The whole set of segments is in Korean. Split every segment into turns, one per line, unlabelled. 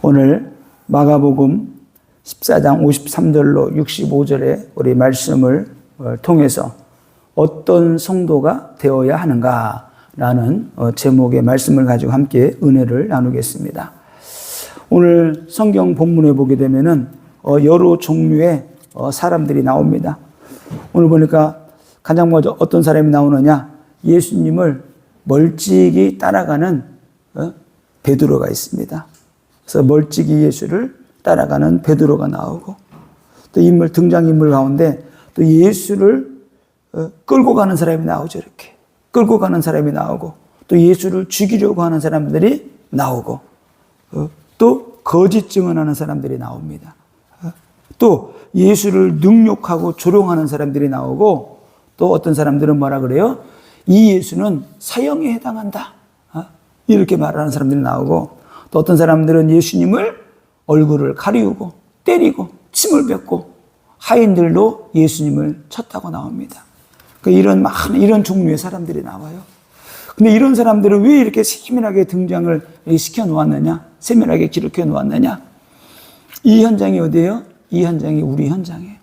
오늘 마가복음 14장 53절로 65절의 우리 말씀을 통해서 어떤 성도가 되어야 하는가라는 제목의 말씀을 가지고 함께 은혜를 나누겠습니다. 오늘 성경 본문에 보게 되면은 여러 종류의 사람들이 나옵니다. 오늘 보니까 가장 먼저 어떤 사람이 나오느냐? 예수님을 멀찍이 따라가는 베드로가 있습니다. 그래서 멀찍이 예수를 따라가는 베드로가 나오고, 또 등장인물 가운데 또 예수를 끌고 가는 사람이 나오죠. 이렇게 끌고 가는 사람이 나오고, 또 예수를 죽이려고 하는 사람들이 나오고, 또 거짓 증언하는 사람들이 나옵니다. 또 예수를 능욕하고 조롱하는 사람들이 나오고, 또 어떤 사람들은 뭐라 그래요? 이 예수는 사형에 해당한다, 이렇게 말하는 사람들이 나오고, 또 어떤 사람들은 예수님을 얼굴을 가리우고 때리고 침을 뱉고 하인들도 예수님을 쳤다고 나옵니다. 이런 종류의 사람들이 나와요. 근데 이런 사람들은 왜 이렇게 세밀하게 등장을 시켜 놓았느냐? 세밀하게 기록해 놓았느냐? 이 현장이 어디예요? 이 현장이 우리 현장이에요.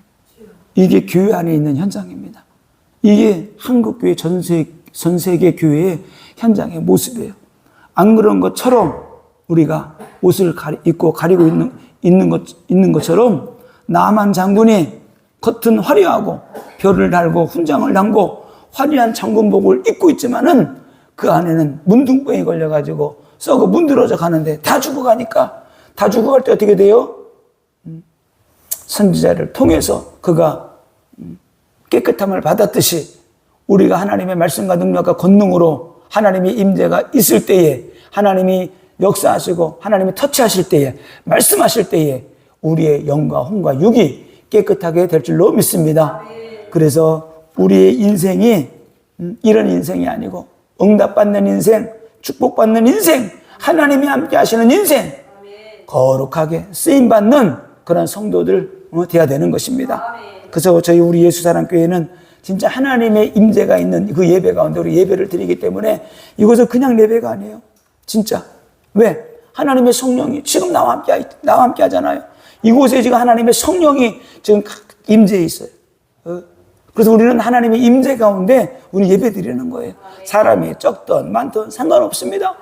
이게 교회 안에 있는 현장입니다. 이게 한국교회 전 세계 교회의 현장의 모습이에요. 안 그런 것처럼 우리가 옷을 입고 가리고 있는 것처럼 나만 장군이 겉은 화려하고 별을 달고 훈장을 담고 화려한 장군복을 입고 있지만은 그 안에는 문둥병이 걸려가지고 썩어 문드러져 가는데 다 죽어가니까, 다 죽어갈 때 어떻게 돼요? 선지자를 통해서 그가 깨끗함을 받았듯이 우리가 하나님의 말씀과 능력과 권능으로 하나님의 임재가 있을 때에, 하나님이 역사하시고 하나님이 터치하실 때에, 말씀하실 때에 우리의 영과 혼과 육이 깨끗하게 될 줄로 믿습니다. 그래서 우리의 인생이 이런 인생이 아니고 응답받는 인생, 축복받는 인생, 하나님이 함께 하시는 인생, 거룩하게 쓰임받는 그런 성도들 되어야 되는 것입니다. 그래서 우리 예수사랑교회는 진짜 하나님의 임재가 있는 그 예배 가운데 우리 예배를 드리기 때문에 이것은 그냥 예배가 아니에요. 진짜. 왜? 하나님의 성령이 지금 나와 함께 하잖아요. 이곳에 지금 하나님의 성령이 지금 임재해 있어요. 그래서 우리는 하나님의 임재 가운데 우리 예배 드리는 거예요. 사람이 적든 많든 상관없습니다.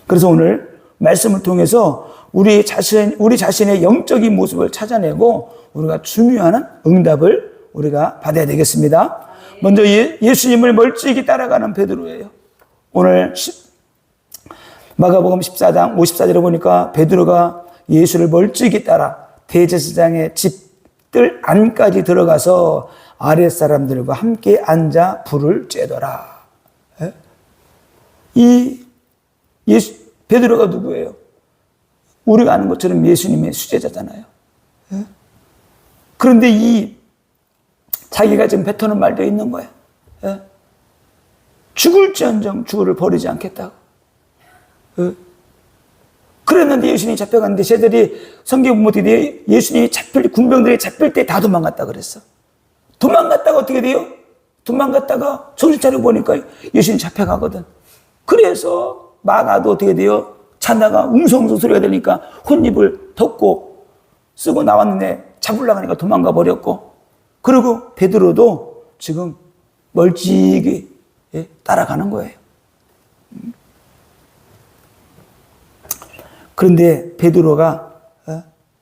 그래서 오늘 말씀을 통해서 우리 자신의 영적인 모습을 찾아내고 우리가 중요한 응답을 우리가 받아야 되겠습니다. 먼저 예수님을 멀찍이 따라가는 베드로예요. 오늘 마가복음 14장 54절에 보니까 베드로가 예수를 멀찍이 따라 대제사장의 집들 안까지 들어가서 아랫사람들과 함께 앉아 불을 쬐더라. 베드로가 누구예요? 우리가 아는 것처럼 예수님의 수제자잖아요. 그런데 자기가 지금 뱉어놓은 말도 있는 거예요. 죽을지언정 주를 버리지 않겠다고. 그랬는데 예수님이 잡혀갔는데 쟤들이 성경 보면 예수님이 군병들이 잡힐 때 다 도망갔다 그랬어. 도망갔다가 어떻게 돼요? 도망갔다가 정신 차리고 보니까 예수님이 잡혀가거든. 그래서 마가도 어떻게 돼요? 자다가 웅성웅성 소리가 들리니까 혼입을 덮고 쓰고 나왔는데 잡으려고 하니까 도망가 버렸고, 그리고 베드로도 지금 멀찍이 따라가는 거예요. 그런데 베드로가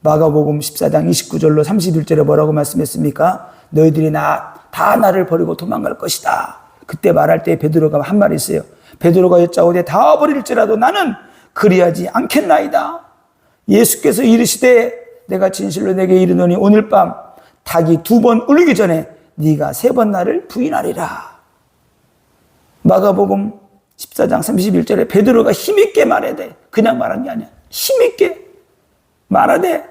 마가복음 14장 29절로 31절에 뭐라고 말씀했습니까? 너희들이 다 나를 버리고 도망갈 것이다. 그때 말할 때 베드로가 한 말이 있어요. 베드로가 여짜오되 다 버릴지라도 나는 그리하지 않겠나이다. 예수께서 이르시되 내가 진실로 내게 이르노니 오늘 밤 닭이 2번 울리기 전에 네가 3번 나를 부인하리라. 마가복음 14장 31절에 베드로가 힘있게 말하되, 그냥 말한 게 아니야, 힘있게 말하되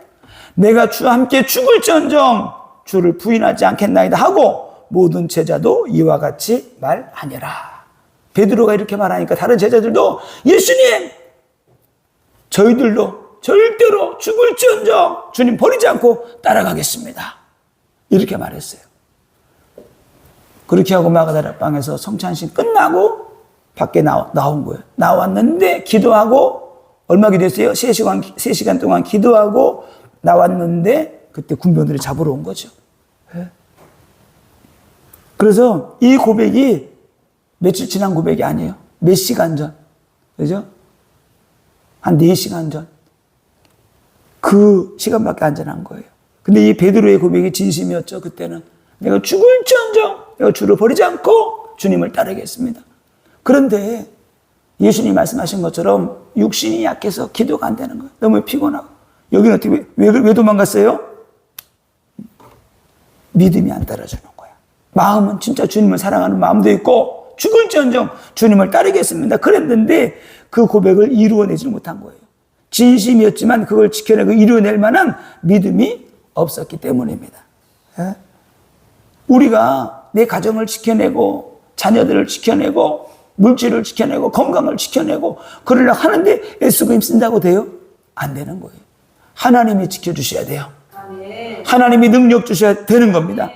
내가 주와 함께 죽을지언정 주를 부인하지 않겠나이다 하고 모든 제자도 이와 같이 말하니라. 베드로가 이렇게 말하니까 다른 제자들도 예수님, 저희들도 절대로 죽을지언정 주님 버리지 않고 따라가겠습니다, 이렇게 말했어요. 그렇게 하고 마가다락방에서 성찬식 끝나고 밖에 나온 거예요. 나왔는데 기도하고 얼마 기도했어요? 3시간 동안 기도하고 나왔는데 그때 군병들이 잡으러 온 거죠. 그래서 이 고백이 며칠 지난 고백이 아니에요. 몇 시간 전. 그죠? 한 4시간 전. 그 시간밖에 안 지난 거예요. 근데 이 베드로의 고백이 진심이었죠. 그때는 내가 죽을지언정 내가 주를 버리지 않고 주님을 따르겠습니다. 그런데 예수님이 말씀하신 것처럼 육신이 약해서 기도가 안 되는 거예요. 너무 피곤하고. 여기는 어떻게 왜 도망갔어요? 믿음이 안 따라주는 거야. 마음은 진짜 주님을 사랑하는 마음도 있고 죽을지언정 주님을 따르겠습니다. 그랬는데 그 고백을 이루어내지 못한 거예요. 진심이었지만 그걸 지켜내고 이루어낼 만한 믿음이 없었기 때문입니다. 우리가 내 가정을 지켜내고 자녀들을 지켜내고 물질을 지켜내고 건강을 지켜내고 그러려고 하는데 애쓰고 힘쓴다고 돼요? 안 되는 거예요. 하나님이 지켜주셔야 돼요. 하나님이 능력 주셔야 되는 겁니다.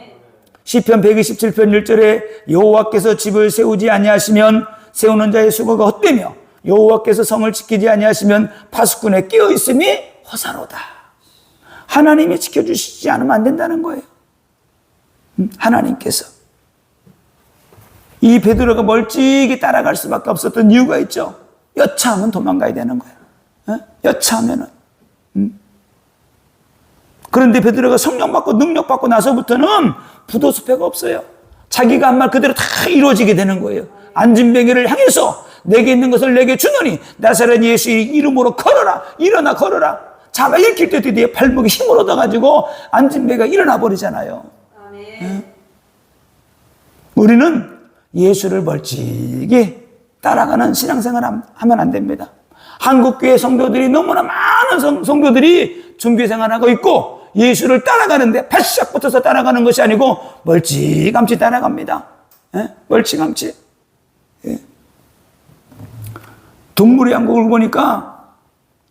시편 127편 1절에 여호와께서 집을 세우지 아니하시면 세우는 자의 수고가 헛되며 여호와께서 성을 지키지 아니하시면 파수꾼의 깨어있음이 허사로다. 하나님이 지켜주시지 않으면 안 된다는 거예요. 하나님께서. 이 베드로가 멀찍이 따라갈 수밖에 없었던 이유가 있죠. 여차하면 도망가야 되는 거예요. 여차하면은. 그런데 베드로가 성령 받고 능력 받고 나서부터는 부도수패가 없어요. 자기가 한 말 그대로 다 이루어지게 되는 거예요. 안진뱅이를 향해서 내게 있는 것을 내게 주노니 나사렛 예수의 이름으로 걸어라. 일어나 걸어라. 잡아 일으킬 때 드디어 발목에 힘을 얻어가지고 안진뱅이가 일어나 버리잖아요. 우리는 예수를 멀찍이 따라가는 신앙생활 하면 안 됩니다. 한국교회 성도들이 너무나 많은 성도들이 종교생활하고 있고 예수를 따라가는데 바싹 붙어서 따라가는 것이 아니고 멀찌감치 따라갑니다. 멀찌감치. 동물의 왕국을 보니까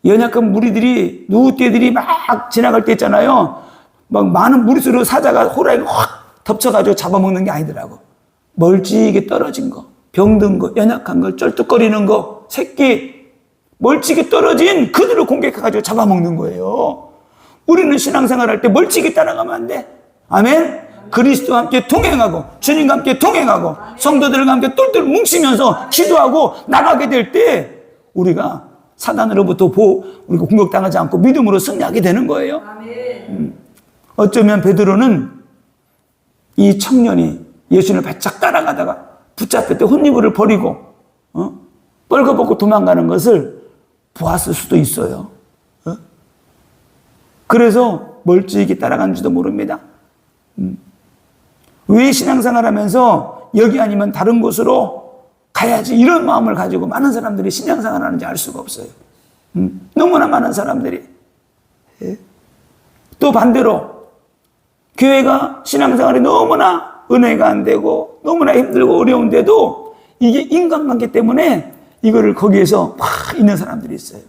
연약한 무리들이 누구떼들이 막 지나갈 때 있잖아요. 막 많은 무리수로 사자가 호랑이가 확 덮쳐가지고 잡아먹는 게 아니더라고. 멀찍이 떨어진 거, 병든 거, 연약한 거, 쩔뚝거리는 거, 새끼 멀찍이 떨어진 그들을 공격해가지고 잡아먹는 거예요. 우리는 신앙생활 할 때 멀찍이 따라가면 안 돼. 아멘? 그리스도와 함께 동행하고 주님과 함께 동행하고 성도들과 함께 똘똘 뭉치면서 기도하고 나가게 될 때 우리가 사단으로부터 우리가 공격당하지 않고 믿음으로 승리하게 되는 거예요. 어쩌면 베드로는 이 청년이 예수님을 바짝 따라가다가 붙잡힐 때 혼니부를 버리고 뻘거벗고 도망가는 것을 보았을 수도 있어요. 그래서 멀찍이 따라가는지도 모릅니다. 왜 신앙생활 하면서 여기 아니면 다른 곳으로 가야지 이런 마음을 가지고 많은 사람들이 신앙생활 하는지 알 수가 없어요. 너무나 많은 사람들이. 또 반대로 교회가 신앙생활이 너무나 은혜가 안 되고 너무나 힘들고 어려운데도 이게 인간관계 때문에 이거를 거기에서 막 있는 사람들이 있어요.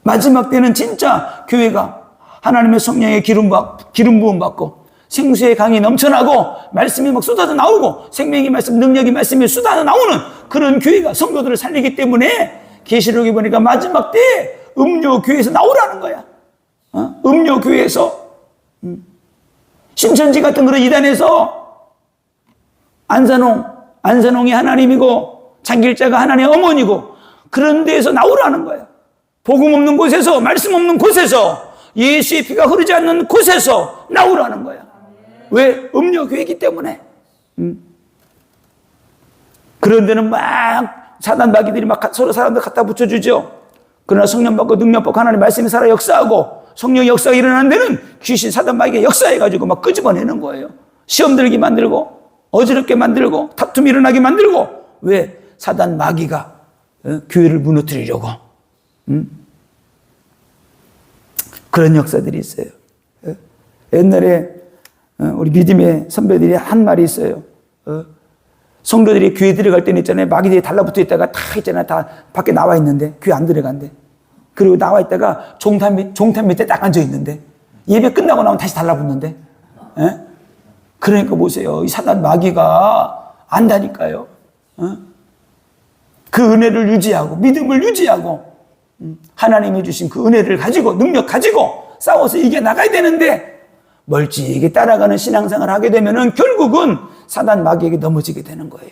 마지막 때는 진짜 교회가 하나님의 성령의 기름 부음 받고 생수의 강이 넘쳐나고 말씀이 막 쏟아져 나오고 생명의 말씀, 능력의 말씀이 쏟아져 나오는 그런 교회가 성도들을 살리기 때문에 계시록에 보니까 마지막 때 음료 교회에서 나오라는 거야. 음료 교회에서 신천지 같은 그런 이단에서 안산홍이 하나님이고 장길자가 하나님의 어머니고 그런 데에서 나오라는 거야. 복음 없는 곳에서 말씀 없는 곳에서 예수의 피가 흐르지 않는 곳에서 나오라는 거야. 왜? 음료교회이기 때문에. 그런 데는 막 사단 마귀들이 막 서로 사람들 갖다 붙여주죠. 그러나 성령 받고 능력 받고 하나님 말씀이 살아 역사하고 성령 역사가 일어나는 데는 귀신 사단 마귀가 역사해가지고 막 끄집어내는 거예요. 시험 들게 만들고 어지럽게 만들고 다툼이 일어나게 만들고. 왜? 사단 마귀가 교회를 무너뜨리려고. 그런 역사들이 있어요. 옛날에 우리 믿음의 선배들이 한 말이 있어요. 성도들이 교회 들어갈 때는 있잖아요. 마귀들이 달라붙어 있다가 다 있잖아요. 다 밖에 나와 있는데 교회 안 들어간대. 그리고 나와 있다가 종탄 밑에 딱 앉아 있는데 예배 끝나고 나면 다시 달라붙는데. 그러니까 보세요. 이 사단 마귀가 안다니까요. 그 은혜를 유지하고 믿음을 유지하고 하나님이 주신 그 은혜를 가지고 능력 가지고 싸워서 이겨나가야 되는데 멀찍이 따라가는 신앙생활을 하게 되면은 결국은 사단 마귀에게 넘어지게 되는 거예요.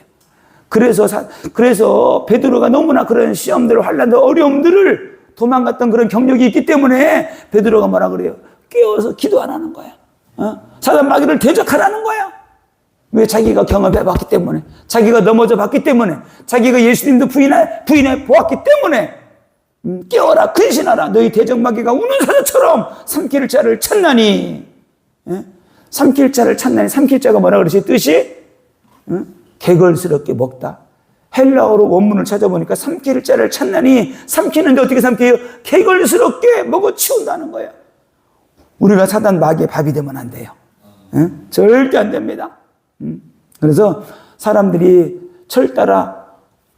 그래서 베드로가 너무나 그런 시험들, 환난들, 어려움들을 도망갔던 그런 경력이 있기 때문에 베드로가 뭐라 그래요? 깨어서 기도 안 하는 거야. 사단 마귀를 대적하라는 거야. 왜? 자기가 경험해봤기 때문에, 자기가 넘어져 봤기 때문에, 자기가 예수님도 부인해 보았기 때문에 깨어라, 근신하라. 너희 대적 마귀가 우는 사자처럼 삼킬 자를 찾나니. 삼킬 자를 찾나니. 삼킬 자가 뭐라 그러지? 뜻이 개걸스럽게 먹다. 헬라어로 원문을 찾아보니까 삼킬 자를 찾나니. 삼키는데 어떻게 삼켜요? 개걸스럽게 먹어 치운다는 거예요. 우리가 사단 마귀의 밥이 되면 안 돼요. 절대 안 됩니다. 그래서 사람들이 철 따라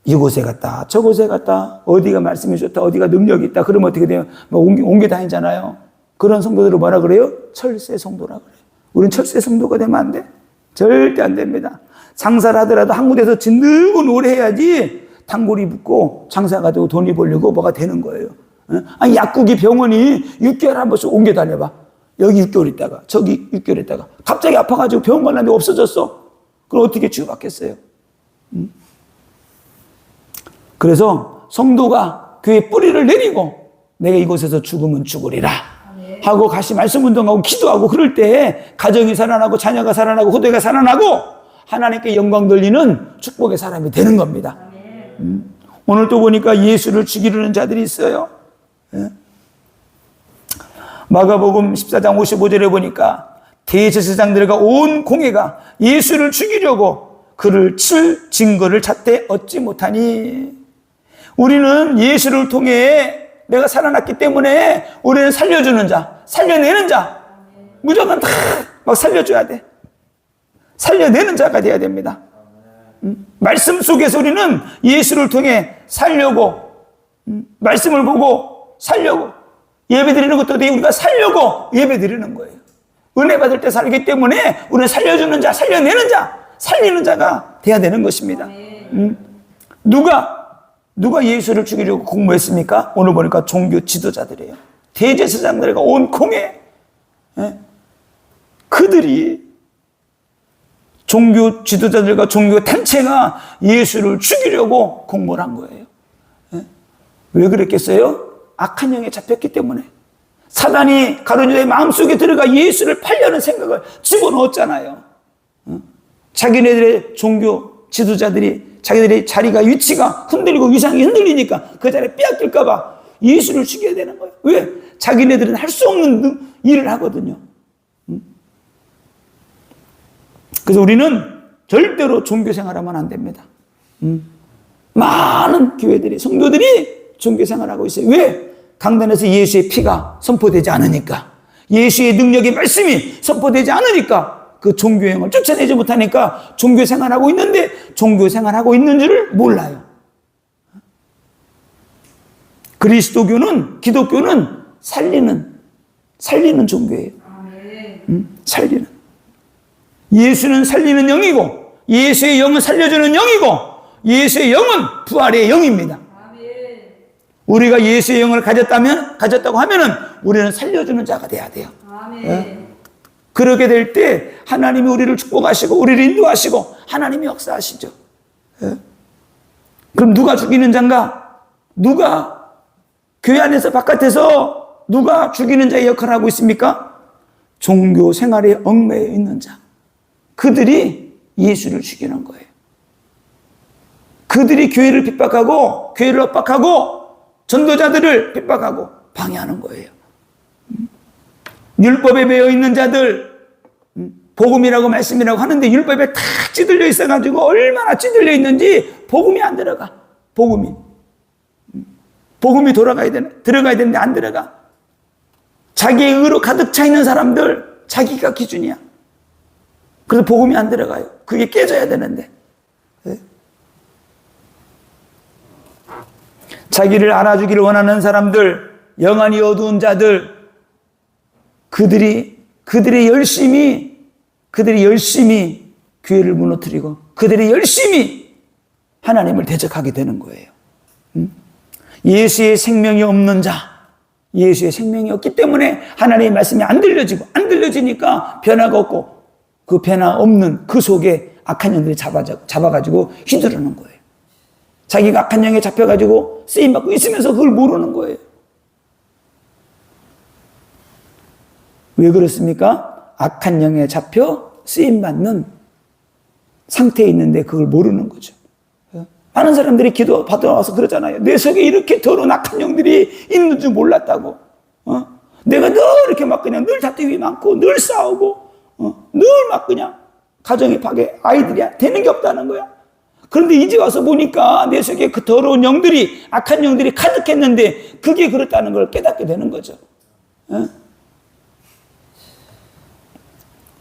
이곳에 갔다 저곳에 갔다, 어디가 말씀이 좋다, 어디가 능력이 있다, 그러면 어떻게 돼요? 뭐 옮겨 다니잖아요. 그런 성도들을 뭐라 그래요? 철새 성도라 그래요. 우린 철새 성도가 되면 안 돼. 절대 안 됩니다. 장사를 하더라도 한 군데서 진득은 오래 해야지 단골이 붙고 장사가 되고 돈이 벌리고 뭐가 되는 거예요. 아니, 약국이 병원이 6개월에 한 번씩 옮겨 다녀봐. 여기 6개월 있다가 저기 6개월 있다가 갑자기 아파가지고 병원 갔는데 없어졌어. 그럼 어떻게 치유받겠어요? 그래서 성도가 교회 뿌리를 내리고 내가 이곳에서 죽으면 죽으리라 하고 같이 말씀 운동하고 기도하고 그럴 때 가정이 살아나고 자녀가 살아나고 후대가 살아나고 하나님께 영광 돌리는 축복의 사람이 되는 겁니다. 오늘 또 보니까 예수를 죽이려는 자들이 있어요. 마가복음 14장 55절에 보니까 대제사장들과 온 공회가 예수를 죽이려고 그를 칠 증거를 찾되 얻지 못하니. 우리는 예수를 통해 내가 살아났기 때문에 우리는 살려주는 자, 살려내는 자, 무조건 다 막 살려줘야 돼. 살려내는 자가 돼야 됩니다. 말씀 속에서 우리는 예수를 통해 살려고, 말씀을 보고 살려고, 예배 드리는 것도 우리가 살려고 예배 드리는 거예요. 은혜 받을 때 살기 때문에 우리는 살려주는 자, 살려내는 자, 살리는 자가 돼야 되는 것입니다. 누가 예수를 죽이려고 공모했습니까? 오늘 보니까 종교 지도자들이에요. 대제사장들과 온 공회. 그들이 종교 지도자들과 종교 단체가 예수를 죽이려고 공모를 한 거예요. 왜 그랬겠어요? 악한 영에 잡혔기 때문에. 사단이 가룟유다의 마음속에 들어가 예수를 팔려는 생각을 집어넣었잖아요. 자기네들의 종교 지도자들이 자기들의 자리가, 위치가 흔들리고 위상이 흔들리니까 그 자리에 빼앗길까 봐 예수를 죽여야 되는 거예요. 왜? 자기네들은 할 수 없는 일을 하거든요. 그래서 우리는 절대로 종교 생활하면 안 됩니다. 많은 교회들이, 성도들이 종교 생활하고 있어요. 왜? 강단에서 예수의 피가 선포되지 않으니까, 예수의 능력의 말씀이 선포되지 않으니까, 그 종교형을 쫓아내지 못하니까 종교 생활하고 있는데 종교 생활하고 있는 줄을 몰라요. 그리스도교는, 기독교는 살리는 종교예요. 살리는. 예수는 살리는 영이고, 예수의 영은 살려주는 영이고, 예수의 영은 부활의 영입니다. 우리가 예수의 영을 가졌다고 하면은 우리는 살려주는 자가 돼야 돼요. 그렇게 될 때 하나님이 우리를 축복하시고 우리를 인도하시고 하나님이 역사하시죠. 그럼 누가 죽이는 자인가? 누가 교회 안에서 바깥에서 누가 죽이는 자의 역할을 하고 있습니까? 종교 생활에 얽매여 있는 자. 그들이 예수를 죽이는 거예요. 그들이 교회를 핍박하고 교회를 압박하고 전도자들을 핍박하고 방해하는 거예요. 율법에 매여 있는 자들, 복음이라고 말씀이라고 하는데 율법에 다 찌들려 있어가지고 얼마나 찌들려 있는지 복음이 안 들어가. 복음이 들어가야 되는데 안 들어가. 자기의 의로 가득 차 있는 사람들, 자기가 기준이야. 그래서 복음이 안 들어가요. 그게 깨져야 되는데. 자기를 알아주기를 원하는 사람들, 영안이 어두운 자들, 그들이 열심히 교회를 무너뜨리고 그들이 열심히 하나님을 대적하게 되는 거예요. 예수의 생명이 없는 자, 예수의 생명이 없기 때문에 하나님의 말씀이 안 들려지니까 변화가 없고, 그 변화 없는 그 속에 악한 영들이 잡아가지고 휘두르는 거예요. 자기가 악한 영에 잡혀가지고 쓰임받고 있으면서 그걸 모르는 거예요. 왜 그렇습니까? 악한 영에 잡혀 쓰임받는 상태에 있는데 그걸 모르는 거죠. 많은 사람들이 기도 받으러 와서 그러잖아요. 내 속에 이렇게 더러운 악한 영들이 있는 줄 몰랐다고. 내가 늘 이렇게 막 그냥 늘 다툼이 많고 늘 싸우고 늘 막 그냥 가정이 파괴, 아이들이 되는 게 없다는 거야. 그런데 이제 와서 보니까 내 속에 그 더러운 영들이, 악한 영들이 가득했는데 그게 그렇다는 걸 깨닫게 되는 거죠.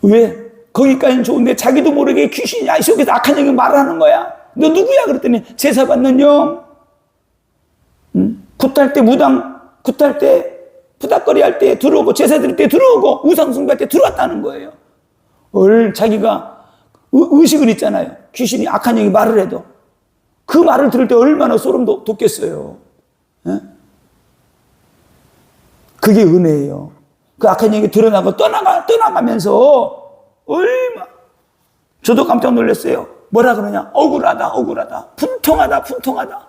왜? 거기까지는 좋은데 자기도 모르게 귀신이 속에서 악한 영이 말하는 거야. 너 누구야? 그랬더니 제사 받는 영. 굿할 때 굿할 때 푸닥거리 할 때 들어오고 제사 드릴 때 들어오고 우상 숭배할 때 들어왔다는 거예요. 자기가 의식을 있잖아요. 귀신이 악한 영이 말을 해도 그 말을 들을 때 얼마나 소름 돋겠어요. 그게 은혜예요. 그 악한 영이 드러나고 떠나가면서 얼마 저도 깜짝 놀랐어요. 뭐라 그러냐? 억울하다. 분통하다.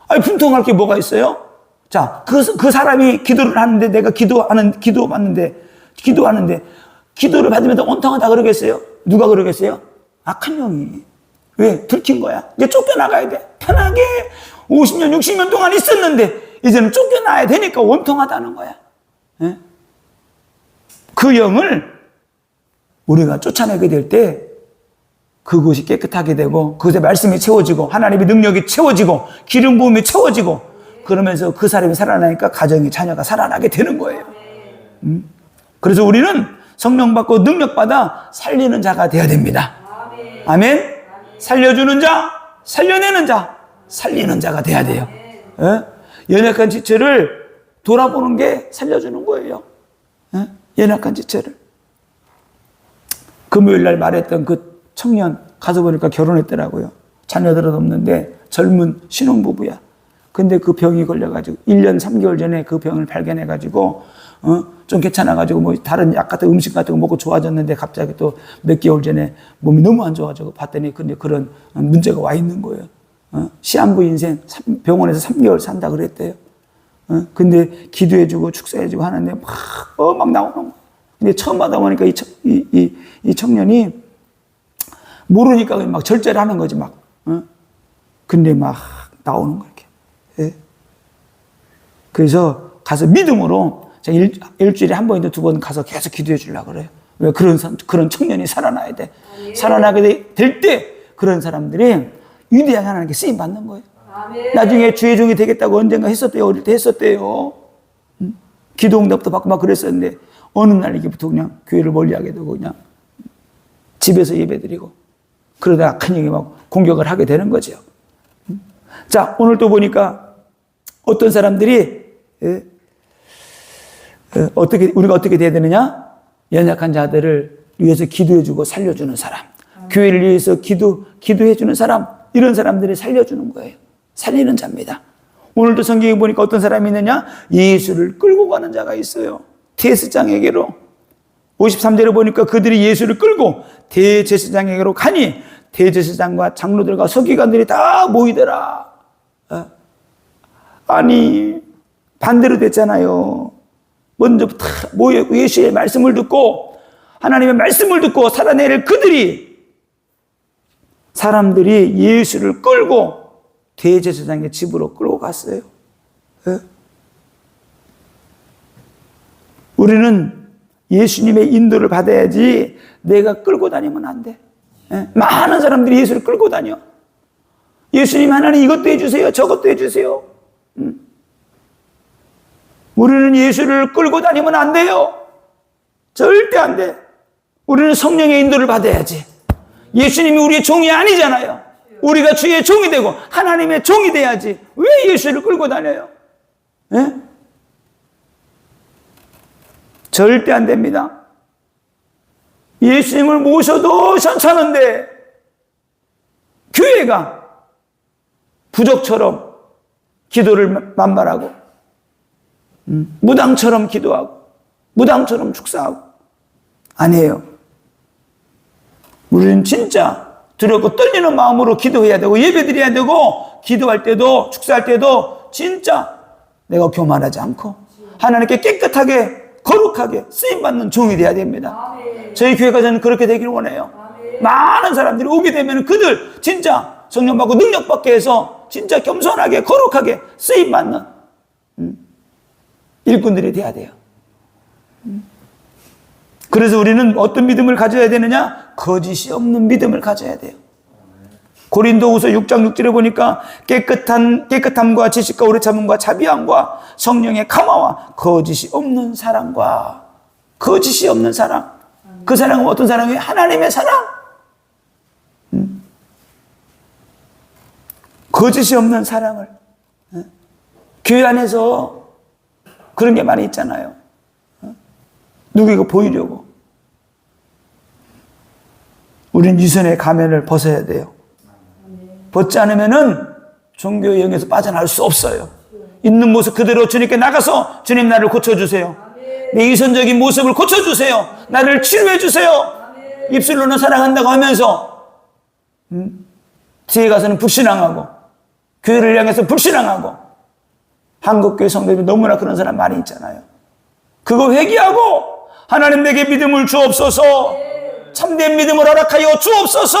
아니, 분통할 게 뭐가 있어요? 자, 그 사람이 기도를 하는데 내가 기도하는데 기도를 받으면서 온통하다 그러겠어요? 누가 그러겠어요? 악한 영이. 왜? 들킨 거야. 이제 쫓겨나가야 돼. 편하게 50년, 60년 동안 있었는데 이제는 쫓겨나야 되니까 원통하다는 거야. 그 영을 우리가 쫓아내게 될 때 그곳이 깨끗하게 되고 그곳에 말씀이 채워지고 하나님의 능력이 채워지고 기름 부음이 채워지고 그러면서 그 사람이 살아나니까 가정이 자녀가 살아나게 되는 거예요. 그래서 우리는 성령 받고 능력 받아 살리는 자가 되어야 됩니다. 아멘. 살려주는 자, 살려내는 자, 살리는 자가 돼야 돼요. 연약한 지체를 돌아보는 게 살려주는 거예요. 연약한 지체를. 금요일 날 말했던 그 청년 가서 보니까 결혼했더라고요. 자녀들은 없는데 젊은 신혼부부야. 근데 그 병이 걸려가지고 1년 3개월 전에 그 병을 발견해가지고 좀 괜찮아가지고 뭐 다른 약 같은 음식 같은 거 먹고 좋아졌는데 갑자기 또 몇 개월 전에 몸이 너무 안 좋아져서 봤더니 근데 그런 문제가 와 있는 거예요. 시한부 인생 병원에서 3개월 산다 그랬대요. 근데 기도해주고 축사해주고 하는데 막 나오는 거예요. 근데 처음 받아보니까 이 청년이 모르니까 막 절제를 하는 거지 막. 근데 막 나오는 거야. 예. 그래서 가서 믿음으로 제가 일주일에 한 번이든 두 번 가서 계속 기도해 주려고 그래요. 왜 그런 청년이 살아나야 돼. 살아나게 될 때 그런 사람들이 위대하게 하나님께 쓰임 받는 거예요. 나중에 주의 종이 되겠다고 언젠가 했었대요. 어릴 때 했었대요. 기도 응답도 받고 막 그랬었는데 어느 날이부터 그냥 교회를 멀리하게 되고 그냥 집에서 예배드리고 그러다가 악한 영이 막 공격을 하게 되는 거죠. 자, 오늘 또 보니까 어떤 사람들이 우리가 어떻게 돼야 되느냐? 연약한 자들을 위해서 기도해주고 살려주는 사람, 교회를 위해서 기도해주는 사람, 이런 사람들이 살려주는 거예요. 살리는 자입니다. 오늘도 성경에 보니까 어떤 사람이 있느냐? 예수를 끌고 가는 자가 있어요. 대제사장에게로. 53절에 보니까 그들이 예수를 끌고 대제사장에게로 가니 대제사장과 장로들과 서기관들이 다 모이더라. 아니, 반대로 됐잖아요. 먼저 다 모여 예수의 말씀을 듣고 하나님의 말씀을 듣고 살아내릴 사람들이 예수를 끌고 대제사장의 집으로 끌고 갔어요. 우리는 예수님의 인도를 받아야지 내가 끌고 다니면 안 돼. 많은 사람들이 예수를 끌고 다녀. 예수님 하나님 이것도 해주세요. 저것도 해주세요. 우리는 예수를 끌고 다니면 안 돼요. 절대 안 돼. 우리는 성령의 인도를 받아야지. 예수님이 우리의 종이 아니잖아요. 우리가 주의 종이 되고 하나님의 종이 돼야지. 왜 예수를 끌고 다녀요? 절대 안 됩니다. 예수님을 모셔도 괜찮은데 교회가 부적처럼 기도를 만발하고 무당처럼 기도하고 무당처럼 축사하고 아니에요. 우리는 진짜 두렵고 떨리는 마음으로 기도해야 되고 예배드려야 되고 기도할 때도 축사할 때도 진짜 내가 교만하지 않고 하나님께 깨끗하게 거룩하게 쓰임받는 종이 되어야 됩니다. 저희 교회가 저는 그렇게 되기를 원해요. 많은 사람들이 오게 되면 그들 진짜 성령 받고 능력 받게 해서 진짜 겸손하게 거룩하게 쓰임받는 일꾼들이 돼야 돼요. 그래서 우리는 어떤 믿음을 가져야 되느냐? 거짓이 없는 믿음을 가져야 돼요. 고린도후서 6장 6절에 보니까 깨끗함과 지식과 오래 참음과 자비함과 성령의 감화와 거짓이 없는 사랑과 거짓이 없는 사랑. 그 사랑은 어떤 사랑이에요? 하나님의 사랑. 거짓이 없는 사랑을 교회 안에서 그런 게 많이 있잖아요. 누구에게 보이려고. 우린 유선의 가면을 벗어야 돼요. 벗지 않으면은 종교의 영에서 빠져나올 수 없어요. 있는 모습 그대로 주님께 나가서 주님 나를 고쳐주세요. 내 이선적인 모습을 고쳐주세요. 나를 치료해주세요. 입술로는 사랑한다고 하면서 뒤에 가서는 불신앙하고 교회를 향해서 불신앙하고 한국교회 성도들이 너무나 그런 사람 많이 있잖아요. 그거 회개하고 하나님 내게 믿음을 주옵소서 참된 믿음을 허락하여 주옵소서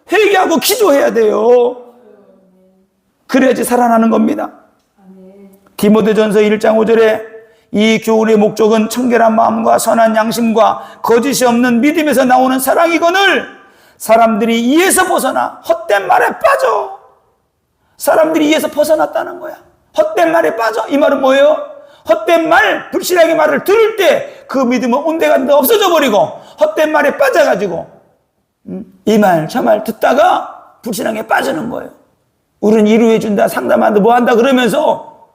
회개하고 기도해야 돼요. 그래야지 살아나는 겁니다. 디모데전서 1장 5절에 이 교훈의 목적은 청결한 마음과 선한 양심과 거짓이 없는 믿음에서 나오는 사랑이거늘 사람들이 이에서 벗어나 헛된 말에 빠져. 사람들이 이에서 벗어났다는 거야. 헛된 말에 빠져. 이 말은 뭐예요? 헛된 말, 불신앙의 말을 들을 때 그 믿음은 온데간데 없어져 버리고 헛된 말에 빠져가지고 이 말, 저 말 듣다가 불신앙에 빠지는 거예요. 우리는 이루해준다, 상담한다, 뭐 한다 그러면서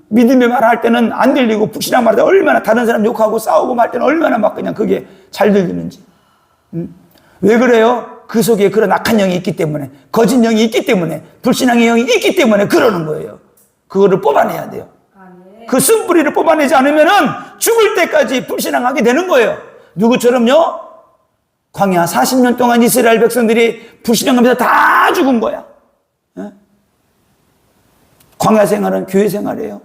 믿음의 말 할 때는 안 들리고 불신앙 말할 때 얼마나 다른 사람 욕하고 싸우고 말 때는 얼마나 막 그냥 그게 잘 들리는지. 왜 그래요? 그 속에 그런 악한 영이 있기 때문에, 거짓 영이 있기 때문에, 불신앙의 영이 있기 때문에 그러는 거예요. 그거를 뽑아내야 돼요. 그 쓴뿌리를 뽑아내지 않으면은 죽을 때까지 불신앙하게 되는 거예요. 누구처럼요? 광야 40년 동안 이스라엘 백성들이 불신앙하면서 다 죽은 거야. 광야 생활은 교회 생활이에요.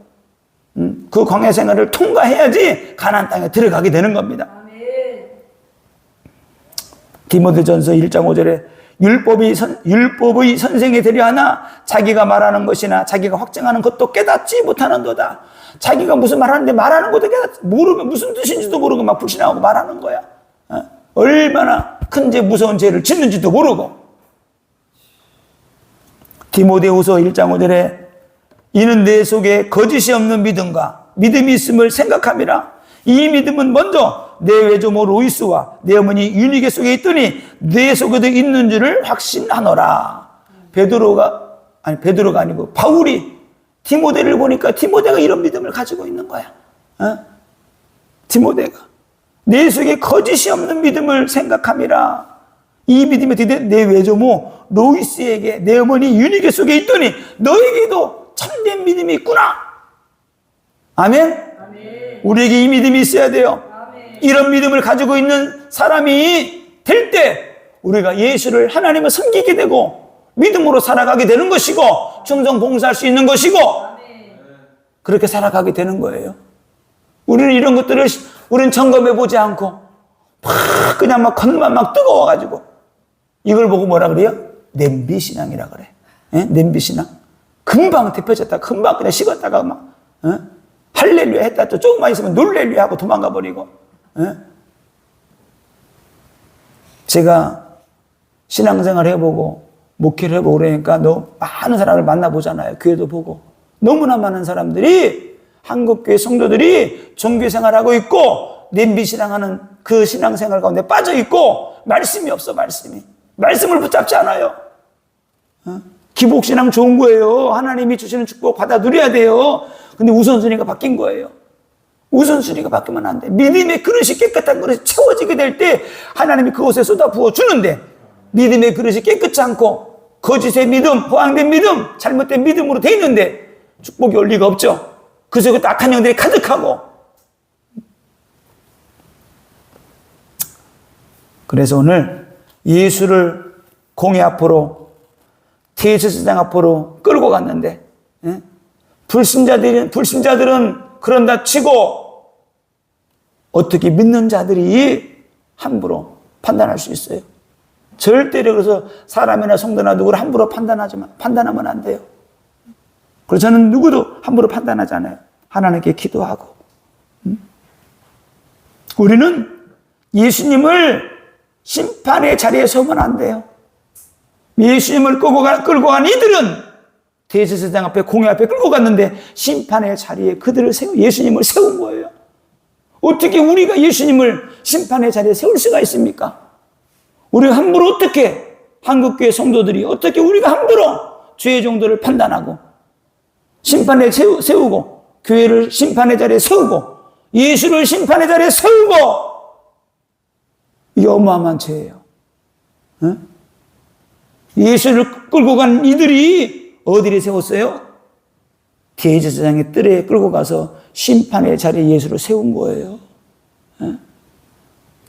그 광야 생활을 통과해야지 가나안 땅에 들어가게 되는 겁니다. 디모데전서 1장 5절에 율법의 선생이 되려 하나 자기가 말하는 것이나 자기가 확증하는 것도 깨닫지 못하는도다. 자기가 무슨 말하는데 말하는 것도 깨닫지 모르면 무슨 뜻인지도 모르고 막 불신하고 말하는 거야. 얼마나 큰 죄 무서운 죄를 짓는지도 모르고. 디모데후서 1장 5절에 이는 내 속에 거짓이 없는 믿음과 믿음이 있음을 생각함이라. 이 믿음은 먼저 내 외조모 로이스와 내 어머니 유니게 속에 있더니 내 속에도 있는 줄을 확신하노라. 베드로가 아니고 바울이 디모데를 보니까 디모데가 이런 믿음을 가지고 있는 거야. 디모데가 내 속에 거짓이 없는 믿음을 생각함이라. 이 믿음이 내 외조모 로이스에게 내 어머니 유니게 속에 있더니 너에게도 참된 믿음이 있구나. 아멘. 우리에게 이 믿음이 있어야 돼요. 이런 믿음을 가지고 있는 사람이 될 때 우리가 예수를 하나님을 섬기게 되고 믿음으로 살아가게 되는 것이고 충성 봉사할 수 있는 것이고 그렇게 살아가게 되는 거예요. 우리는 이런 것들을 우리는 점검해 보지 않고 그냥 막 겉만 막 뜨거워가지고 이걸 보고 뭐라 그래요? 냄비신앙이라 그래. 냄비신앙. 금방 데펴졌다 금방 그냥 식었다가 막 할렐루야 했다 또 조금만 있으면 놀렐루야 하고 도망가 버리고. 제가 신앙생활 해보고 목회를 해보고 그러니까 많은 사람을 만나보잖아요. 교회도 보고 너무나 많은 사람들이 한국교회 성도들이 종교생활하고 있고 냄비신앙하는 그 신앙생활 가운데 빠져있고 말씀이 없어. 말씀을 붙잡지 않아요. 기복신앙 좋은 거예요. 하나님이 주시는 축복 받아 누려야 돼요. 근데 우선순위가 바뀐 거예요. 우선순위가 바뀌면 안 돼. 믿음의 그릇이 깨끗한 그릇이 채워지게 될 때 하나님이 그곳에 쏟아 부어 주는데 믿음의 그릇이 깨끗지 않고 거짓의 믿음, 허황된 믿음, 잘못된 믿음으로 돼 있는데 축복이 올 리가 없죠. 그 속에 또 악한 영들이 가득하고. 그래서 오늘 예수를 공회 앞으로, 대제사장 앞으로 끌고 갔는데, 불신자들은 그런다 치고 어떻게 믿는 자들이 함부로 판단할 수 있어요? 절대로. 그래서 사람이나 성도나 누구를 함부로 판단하면 안 돼요. 그래서 저는 누구도 함부로 판단하지 않아요. 하나님께 기도하고. 우리는 예수님을 심판의 자리에 서면 안 돼요. 예수님을 끌고 간 이들은 대제사장 앞에, 공회 앞에 끌고 갔는데 심판의 자리에 그들을 예수님을 세운 거예요. 어떻게 우리가 예수님을 심판의 자리에 세울 수가 있습니까? 우리가 함부로 어떻게, 한국교회 성도들이 어떻게 우리가 함부로 죄의 정도를 판단하고 심판에 세우고 교회를 심판의 자리에 세우고 예수를 심판의 자리에 세우고, 이게 어마어마한 죄예요. 예수를 끌고 간 이들이 어디에 세웠어요? 대제사장의 뜰에 끌고 가서 심판의 자리에 예수를 세운 거예요.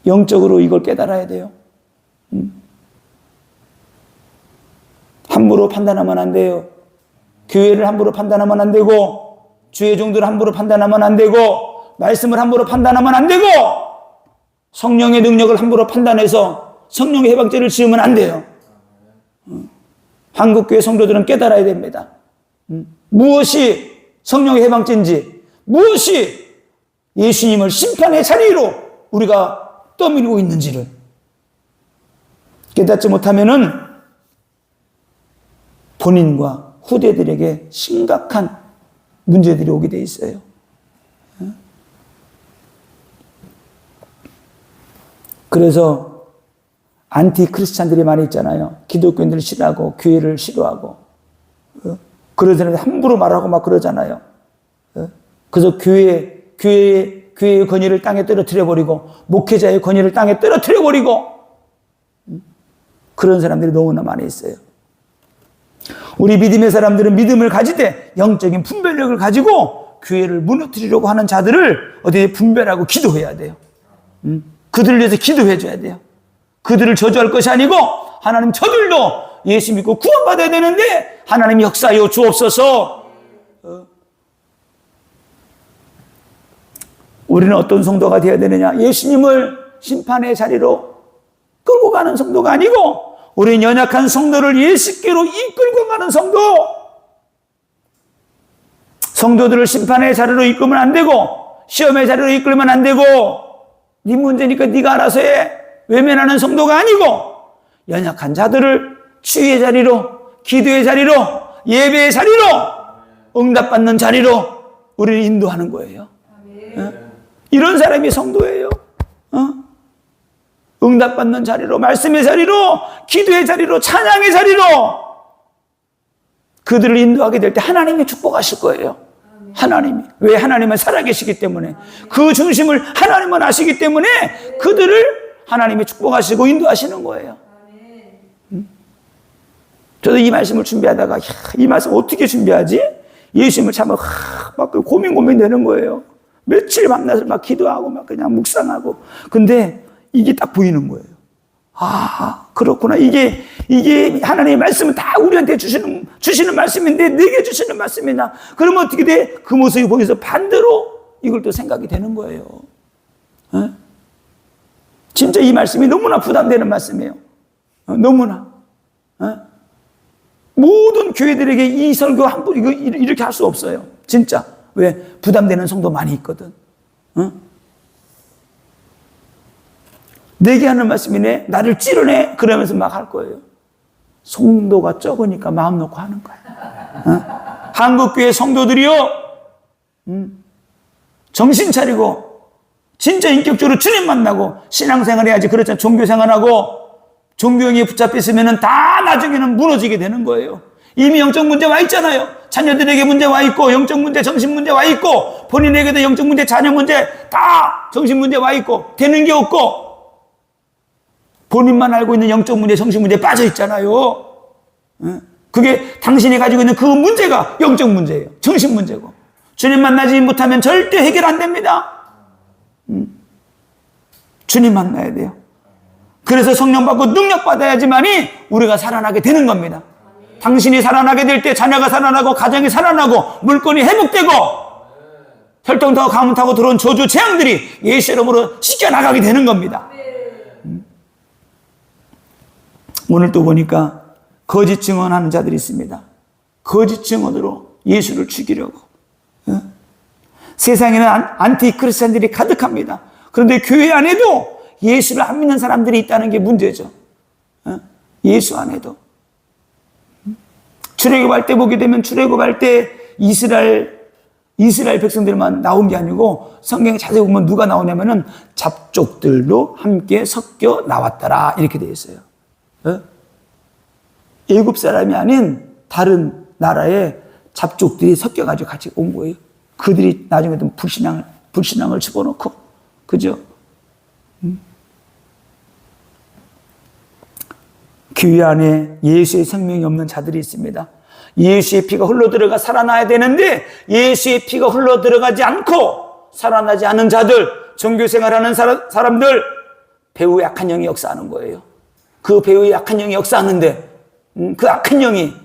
영적으로 이걸 깨달아야 돼요. 함부로 판단하면 안 돼요. 교회를 함부로 판단하면 안 되고, 주의 종들을 함부로 판단하면 안 되고, 말씀을 함부로 판단하면 안 되고, 성령의 능력을 함부로 판단해서 성령의 해방죄를 지으면 안 돼요. 한국교회 성도들은 깨달아야 됩니다. 무엇이 성령의 해방죄인지, 무엇이 예수님을 심판의 자리로 우리가 떠밀고 있는지를 깨닫지 못하면은 본인과 후대들에게 심각한 문제들이 오게 돼 있어요. 그래서 안티 크리스찬들이 많이 있잖아요. 기독교인들을 싫어하고 교회를 싫어하고, 그런 사람들 함부로 말하고 막 그러잖아요. 그래서 교회의 권위를 땅에 떨어뜨려 버리고, 목회자의 권위를 땅에 떨어뜨려 버리고, 그런 사람들이 너무나 많이 있어요. 우리 믿음의 사람들은 믿음을 가지되 영적인 분별력을 가지고 교회를 무너뜨리려고 하는 자들을 어디에 분별하고 기도해야 돼요. 그들을 위해서 기도해 줘야 돼요. 그들을 저주할 것이 아니고, 하나님 저들도 예수 믿고 구원받아야 되는데 하나님 역사하여 주옵소서. 우리는 어떤 성도가 되어야 되느냐? 예수님을 심판의 자리로 끌고 가는 성도가 아니고, 우리는 연약한 성도를 예수께로 이끌고 가는 성도. 성도들을 심판의 자리로 이끌면 안 되고, 시험의 자리로 이끌면 안 되고, 네 문제니까 네가 알아서 해, 외면하는 성도가 아니고, 연약한 자들을 치유의 자리로, 기도의 자리로, 예배의 자리로, 응답받는 자리로 우리를 인도하는 거예요. 이런 사람이 성도예요. 응답받는 자리로, 말씀의 자리로, 기도의 자리로, 찬양의 자리로 그들을 인도하게 될 때 하나님이 축복하실 거예요. 하나님이. 왜? 하나님은 살아계시기 때문에, 그 중심을 하나님은 아시기 때문에 그들을 하나님이 축복하시고 인도하시는 거예요. 저도 이 말씀을 준비하다가, 이 말씀 어떻게 준비하지? 예수님을 참 막 고민되는 거예요. 며칠 밤낮을 막 기도하고 막 그냥 묵상하고. 근데 이게 딱 보이는 거예요. 아, 그렇구나. 이게 하나님의 말씀은 다 우리한테 주시는 말씀인데, 내게 주시는 말씀이냐. 그러면 어떻게 돼? 그 모습이 보여서 반대로 이걸 또 생각이 되는 거예요. 진짜 이 말씀이 너무나 부담되는 말씀이에요. 너무나. 모든 교회들에게 이 설교 함부로 이렇게 할 수 없어요. 진짜. 왜? 부담되는 성도 많이 있거든. 내게 하는 말씀이네, 나를 찌르네, 그러면서 막 할 거예요. 성도가 적으니까 마음 놓고 하는 거야. 한국교회 성도들이요, 정신 차리고 진짜 인격적으로 주님 만나고 신앙생활 해야지. 그렇잖아. 종교생활하고 종교형에 붙잡혀 있으면 다 나중에는 무너지게 되는 거예요. 이미 영적 문제 와 있잖아요. 자녀들에게 문제 와 있고, 영적 문제, 정신 문제 와 있고, 본인에게도 영적 문제, 자녀 문제, 다 정신 문제 와 있고, 되는 게 없고, 본인만 알고 있는 영적 문제, 정신 문제에 빠져 있잖아요. 그게 당신이 가지고 있는 그 문제가 영적 문제예요. 정신 문제고. 주님 만나지 못하면 절대 해결 안 됩니다. 주님 만나야 돼요. 그래서 성령 받고 능력 받아야지만이 우리가 살아나게 되는 겁니다. 당신이 살아나게 될 때 자녀가 살아나고 가정이 살아나고 물건이 회복되고 혈통 타고 가문 타고 들어온 저주 재앙들이 예수 이름으로 씻겨나가게 되는 겁니다. 오늘 또 보니까 거짓 증언하는 자들이 있습니다. 거짓 증언으로 예수를 죽이려고. 세상에는 안티크리스찬들이 가득합니다. 그런데 교회 안에도 예수를 안 믿는 사람들이 있다는 게 문제죠. 예수 안에도. 출애굽할 때 보게 되면 출애굽할 때 이스라엘 백성들만 나온 게 아니고 성경에 자세히 보면 누가 나오냐면은 잡족들도 함께 섞여 나왔더라 이렇게 되어 있어요. 애굽 사람이 아닌 다른 나라의 잡족들이 섞여가지고 같이 온 거예요. 그들이 나중에 또 불신앙을 집어넣고, 그죠? 교회 안에 예수의 생명이 없는 자들이 있습니다. 예수의 피가 흘러들어가 살아나야 되는데 예수의 피가 흘러들어가지 않고 살아나지 않은 자들, 종교생활하는 사람들, 배후의 악한 영이 역사하는 거예요. 그 배후의 악한 영이 역사하는데 그 악한 영이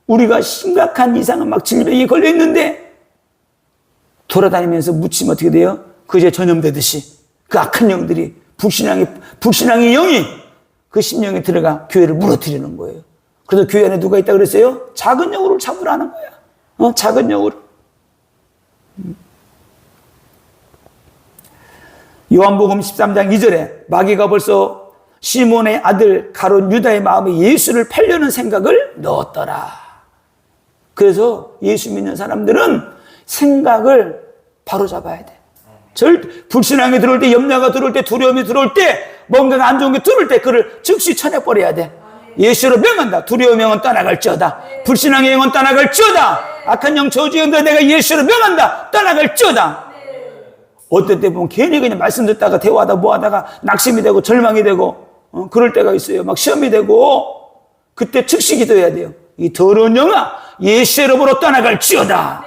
우리가 심각한 이상한 막 질병이 걸려있는데 돌아다니면서 묻히면 어떻게 돼요? 그제 전염되듯이 그 악한 영들이 불신앙의 영이 그 심령에 들어가 교회를 무너뜨리는 거예요. 그래서 교회 안에 누가 있다 그랬어요? 작은 영으로 잡으라는 거야. 작은 영으로. 요한복음 13장 2절에 마귀가 벌써 시몬의 아들 가룟 유다의 마음에 예수를 팔려는 생각을 넣었더라. 그래서 예수 믿는 사람들은 생각을 바로 잡아야 돼. 불신앙이 들어올 때, 염려가 들어올 때, 두려움이 들어올 때, 뭔가가 안 좋은 게 들어올 때 그를 즉시 쳐내버려야 돼. 예수로 명한다. 두려움의 영은 떠나갈지어다. 불신앙의 영은 떠나갈지어다. 악한 영 저주의 영도 내가 예수로 명한다. 떠나갈지어다. 어떤 때 보면 괜히 그냥 말씀 듣다가 대화하다 뭐하다가 낙심이 되고 절망이 되고 그럴 때가 있어요. 막 시험이 되고 그때 즉시 기도해야 돼요. 이 더러운 영아 예수로부터 떠나갈지어다.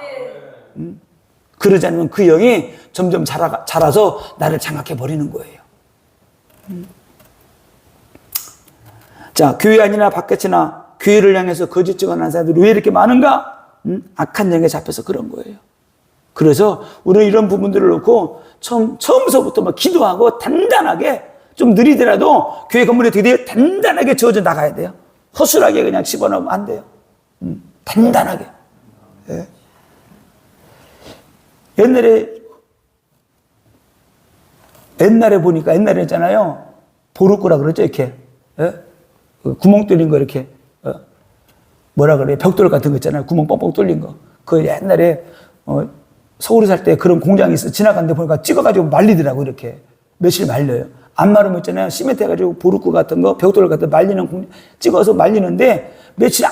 그러지 않으면 그 영이 점점 자라서 나를 장악해 버리는 거예요. 자, 교회 안이나 밖에나 교회를 향해서 거짓 증언하는 사람들이 왜 이렇게 많은가? 악한 영에 잡혀서 그런 거예요. 그래서 우리는 이런 부분들을 놓고 처음서부터 막 기도하고 단단하게 좀 느리더라도 교회 건물에 되게 단단하게 지어져 나가야 돼요. 허술하게 그냥 집어넣으면 안 돼요. 단단하게. 예. 옛날에 보니까 옛날에 있잖아요. 보루꾸라 그러죠, 이렇게. 예? 구멍 뚫린 거 이렇게, 뭐라 그래, 벽돌 같은 거 있잖아요. 구멍 뻥뻥 뚫린 거. 그 옛날에, 서울에 살 때 그런 공장이 있어. 지나갔는데 보니까 찍어가지고 말리더라고, 이렇게. 며칠 말려요. 안 마르면 있잖아요. 시멘트 해가지고 보루꾸 같은 거, 벽돌 같은 거 말리는, 찍어서 말리는데, 며칠,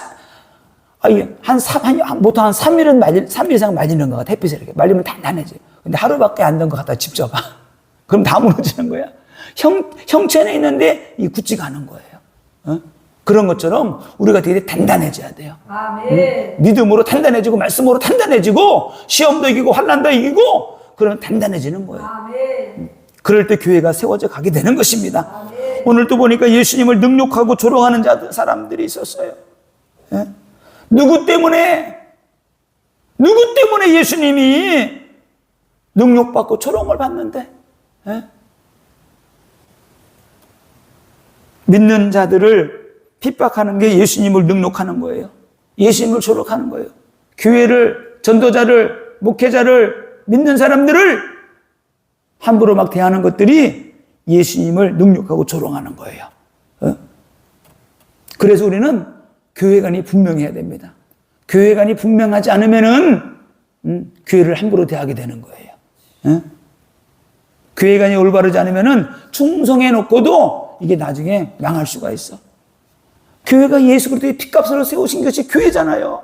보통 한 3일 이상 말리는 거 같아. 햇빛에 이렇게. 말리면 단단해져. 근데 하루밖에 안 된 거 갖다 집 봐. 그럼 다 무너지는 거야. 형체는 있는데, 이 굳지가 않은 거예요. 그런 것처럼 우리가 되게 단단해져야 돼요. 아멘. 믿음으로 단단해지고 말씀으로 단단해지고 시험도 이기고 환난도 이기고 그러면 단단해지는 거예요. 아멘. 그럴 때 교회가 세워져 가게 되는 것입니다. 아멘. 오늘 또 보니까 예수님을 능욕하고 조롱하는 사람들이 있었어요. 예? 누구 때문에 예수님이 능욕받고 조롱을 받는데? 예? 믿는 자들을 핍박하는 게 예수님을 능욕하는 거예요. 예수님을 조롱하는 거예요. 교회를, 전도자를, 목회자를, 믿는 사람들을 함부로 막 대하는 것들이 예수님을 능욕하고 조롱하는 거예요. 그래서 우리는 교회관이 분명해야 됩니다. 교회관이 분명하지 않으면은 교회를 함부로 대하게 되는 거예요. 교회관이 올바르지 않으면은 충성해 놓고도 이게 나중에 망할 수가 있어. 교회가 예수 그리스도의 핏값으로 세우신 것이 교회잖아요.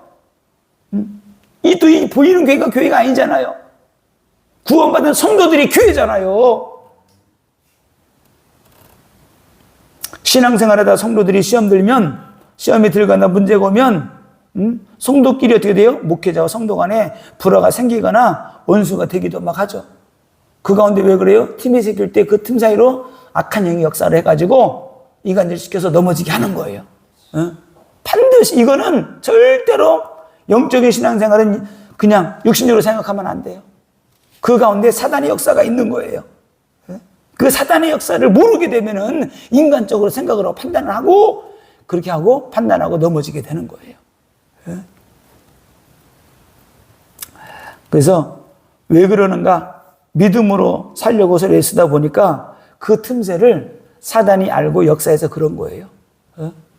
이 보이는 교회가 교회가 아니잖아요. 구원받은 성도들이 교회잖아요. 신앙생활하다 성도들이 시험 들면 시험에 들어가나 문제가 오면 성도끼리 어떻게 돼요? 목회자와 성도 간에 불화가 생기거나 원수가 되기도 막 하죠. 그 가운데 왜 그래요? 팀이 생길 때 그 틈 사이로 악한 영이 역사를 해가지고 이간질 시켜서 넘어지게 하는 거예요. 반드시 이거는 절대로 영적인 신앙생활은 그냥 육신적으로 생각하면 안 돼요. 그 가운데 사단의 역사가 있는 거예요. 그 사단의 역사를 모르게 되면은 인간적으로 생각을 하고 판단을 하고 그렇게 하고 판단하고 넘어지게 되는 거예요. 그래서 왜 그러는가? 믿음으로 살려고 애쓰다 보니까 그 틈새를 사단이 알고 역사해서 그런 거예요.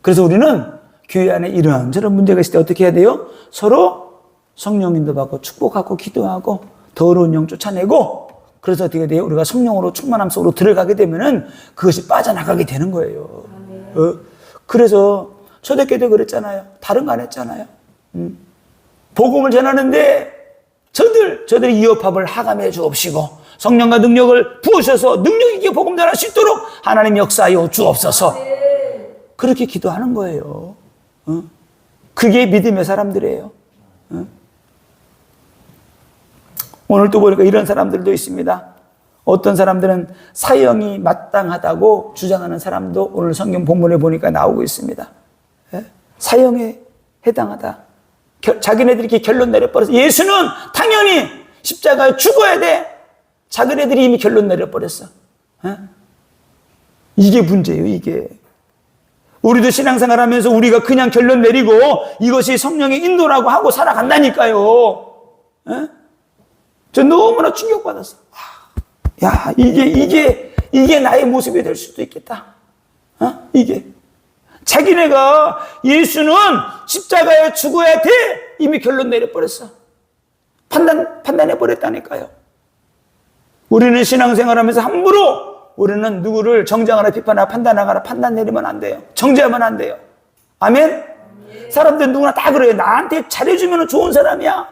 그래서 우리는 교회 안에 이런저런 문제가 있을 때 어떻게 해야 돼요? 서로 성령님도 받고 축복하고 기도하고 더러운 영 쫓아내고 그래서 어떻게 돼요? 우리가 성령으로 충만함 속으로 들어가게 되면은 그것이 빠져나가게 되는 거예요. 그래서 초대교회도 그랬잖아요. 다른 거 안 했잖아요. 복음을 전하는데 저들이 이어팝을 하감해 주옵시고 성령과 능력을 부으셔서 능력 있게 복음 전할 수 있도록 하나님 역사하여 주옵소서. 그렇게 기도하는 거예요. 그게 믿음의 사람들이에요. 오늘 또 보니까 이런 사람들도 있습니다. 어떤 사람들은 사형이 마땅하다고 주장하는 사람도 오늘 성경 본문에 보니까 나오고 있습니다. 사형에 해당하다. 자기네들이 이렇게 결론 내려버렸어. 예수는 당연히 십자가에 죽어야 돼. 자기네들이 이미 결론 내려버렸어. 이게 문제예요, 이게. 우리도 신앙생활 하면서 우리가 그냥 결론 내리고 이것이 성령의 인도라고 하고 살아간다니까요. 저 너무나 충격받았어. 야, 이게 나의 모습이 될 수도 있겠다. 이게. 자기네가 예수는 십자가에 죽어야 돼! 이미 결론 내려버렸어. 판단해버렸다니까요. 우리는 신앙생활 하면서 함부로 우리는 누구를 정죄하거나 비판하거나 판단하거나 판단 내리면 안 돼요. 정죄하면 안 돼요. 아멘? 사람들 누구나 다 그래요. 나한테 잘해주면 좋은 사람이야.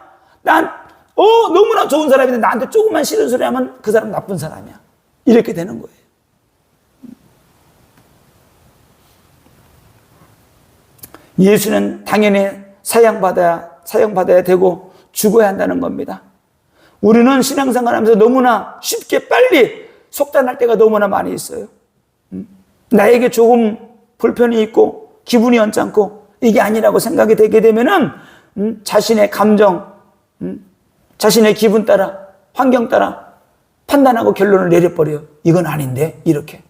너무나 좋은 사람인데 나한테 조금만 싫은 소리 하면 그 사람 나쁜 사람이야. 이렇게 되는 거예요. 예수는 당연히 사형받아야 되고 죽어야 한다는 겁니다. 우리는 신앙생활 하면서 너무나 쉽게 빨리 속단할 때가 너무나 많이 있어요. 나에게 조금 불편이 있고 기분이 언짢고 이게 아니라고 생각이 되게 되면은 자신의 감정, 자신의 기분 따라 환경 따라 판단하고 결론을 내려버려요. 이건 아닌데 이렇게.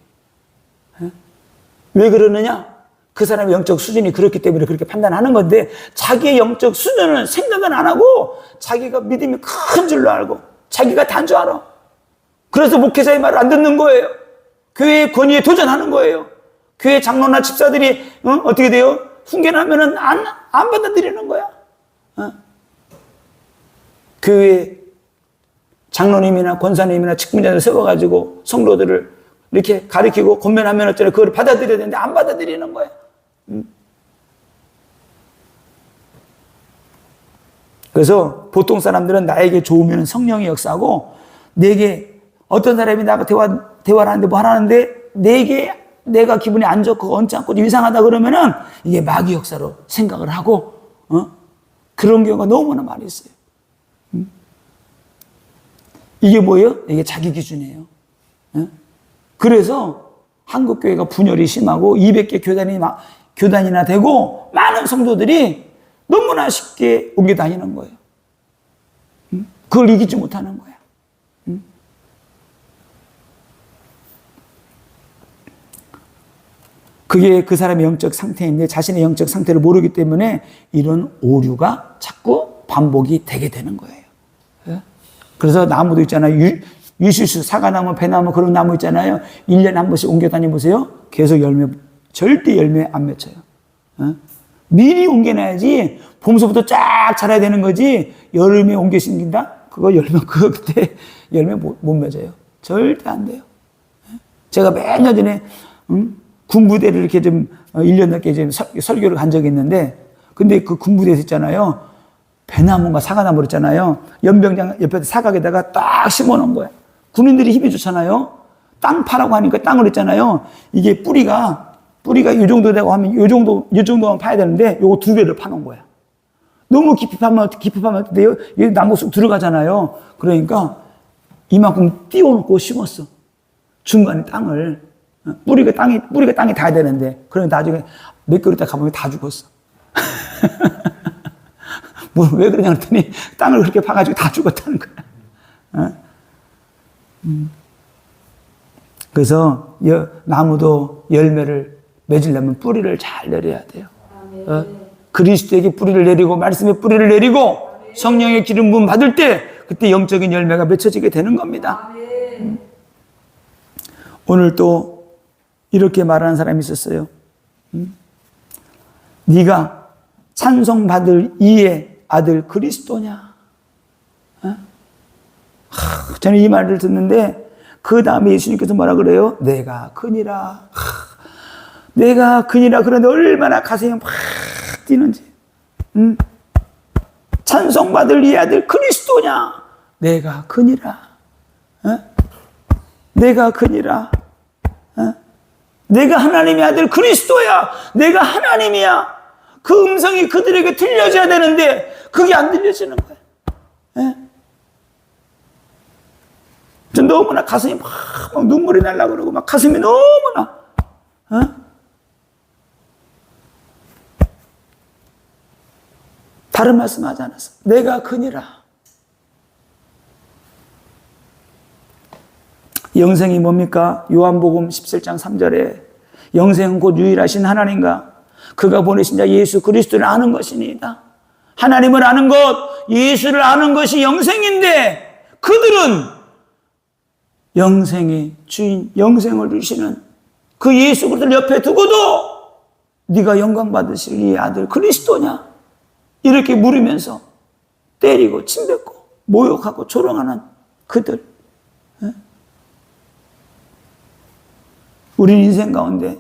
왜 그러느냐? 그 사람의 영적 수준이 그렇기 때문에 그렇게 판단하는 건데 자기의 영적 수준을 생각은 안 하고 자기가 믿음이 큰 줄로 알고 자기가 단 줄 알아. 그래서 목회자의 말을 안 듣는 거예요. 교회의 권위에 도전하는 거예요. 교회 장로나 집사들이 어떻게 돼요? 훈계하면은 안 받아들이는 거야. 교회 장로님이나 권사님이나 직분자들 세워가지고 성도들을 이렇게 가르치고 권면하면 어쩌나 그걸 받아들여야 되는데 안 받아들이는 거야. 그래서 보통 사람들은 나에게 좋으면 성령이 역사하고 내게 어떤 사람이 나하고 대화를 하는데 뭐 하라는데 내가 기분이 안 좋고 언짢고 이상하다 그러면은 이게 마귀 역사로 생각을 하고 그런 경우가 너무나 많이 있어요. 이게 뭐예요? 이게 자기 기준이에요. 그래서 한국교회가 분열이 심하고 200개 교단이나 되고 많은 성도들이 너무나 쉽게 옮겨 다니는 거예요. 그걸 이기지 못하는 거야. 그게 그 사람의 영적 상태인데 자신의 영적 상태를 모르기 때문에 이런 오류가 자꾸 반복이 되게 되는 거예요. 그래서 나무도 있잖아요. 유실수, 사과나무, 배나무 그런 나무 있잖아요. 1년에 한 번씩 옮겨 다녀보세요. 계속 절대 열매 안 맺혀요. 미리 옮겨놔야지 봄서부터 쫙 자라야 되는 거지 여름에 옮겨 심긴다? 그때 열매 못 맺어요. 절대 안 돼요. 제가 몇 년 전에 군부대를 이렇게 좀 1년 넘게 좀 설교를 간 적이 있는데 근데 그 군부대에서 있잖아요. 배나무가 사과나무 있잖아요. 연병장 옆에 사각에다가 딱 심어 놓은 거예요. 군인들이 힘이 좋잖아요. 땅 파라고 하니까 땅을 했잖아요. 이게 뿌리가 뿌리가 이 정도 되고 하면 이 정도만 파야 되는데 요거 2배를 파놓은 거야. 너무 깊이 파면 이 나무 쑥 들어가잖아요. 그러니까 이만큼 띄워놓고 심었어. 중간에 땅을. 뿌리가 땅에 닿아야 되는데. 그러면 나중에 몇 개월 있다 가보면 다 죽었어. 뭐, 왜 그러냐 그랬더니 땅을 그렇게 파가지고 다 죽었다는 거야. 그래서 나무도 열매를 맺으려면 뿌리를 잘 내려야 돼요. 그리스도에게 뿌리를 내리고 말씀에 뿌리를 내리고 성령의 기름 부음 받을 때 그때 영적인 열매가 맺혀지게 되는 겁니다. 오늘 또 이렇게 말하는 사람이 있었어요. 네가 찬송받을 이의 아들 그리스도냐? 저는 이 말을 듣는데 그 다음에 예수님께서 뭐라 그래요? 내가 그니라. 내가 그니라. 그런데 얼마나 가슴이 막 뛰는지. 찬송받을 이 아들 그리스도냐? 내가 그니라. 내가 그니라. 내가 하나님의 아들 그리스도야. 내가 하나님이야. 그 음성이 그들에게 들려져야 되는데 그게 안 들려지는 거예요. 저 너무나 가슴이 막 눈물이 날라고 그러고 막 가슴이 너무나 다른 말씀 하지 않았어. 내가 그니라. 영생이 뭡니까? 요한복음 17장 3절에 영생은 곧 유일하신 하나님과 그가 보내신 자 예수 그리스도를 아는 것이니이다. 하나님을 아는 것, 예수를 아는 것이 영생인데 그들은 영생의 주인, 영생을 주시는 그 예수 그리스도를 옆에 두고도 네가 영광 받으실 이 아들 그리스도냐? 이렇게 물으면서 때리고 침뱉고 모욕하고 조롱하는 그들. 우리 인생 가운데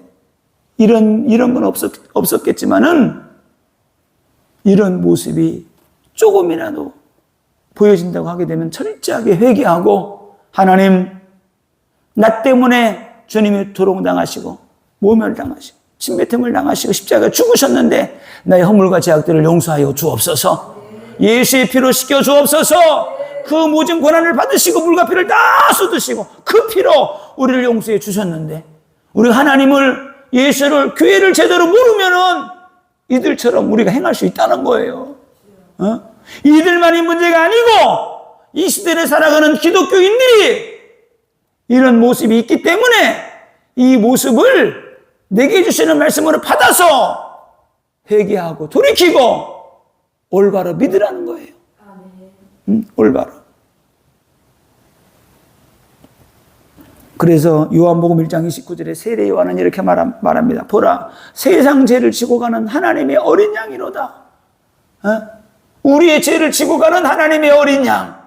이런 건 없었겠지만은 이런 모습이 조금이라도 보여진다고 하게 되면 철저하게 회개하고 하나님, 나 때문에 주님이 조롱당하시고 모멸당하시고 침뱉음을 당하시고 십자가에 죽으셨는데 나의 허물과 죄악들을 용서하여 주옵소서. 예수의 피로 씻겨 주옵소서. 그 모든 고난을 받으시고 물과 피를 다 쏟으시고 그 피로 우리를 용서해 주셨는데 우리 하나님을, 예수를, 교회를 제대로 모르면은 이들처럼 우리가 행할 수 있다는 거예요. 이들만이 문제가 아니고 이 시대를 살아가는 기독교인들이 이런 모습이 있기 때문에 이 모습을 내게 주시는 말씀으로 받아서 회개하고 돌이키고 올바로 믿으라는 거예요. 올바로. 그래서 요한복음 1장 29절에 세례 요한은 이렇게 말합니다. 보라, 세상 죄를 지고 가는 하나님의 어린 양이로다. 우리의 죄를 지고 가는 하나님의 어린 양.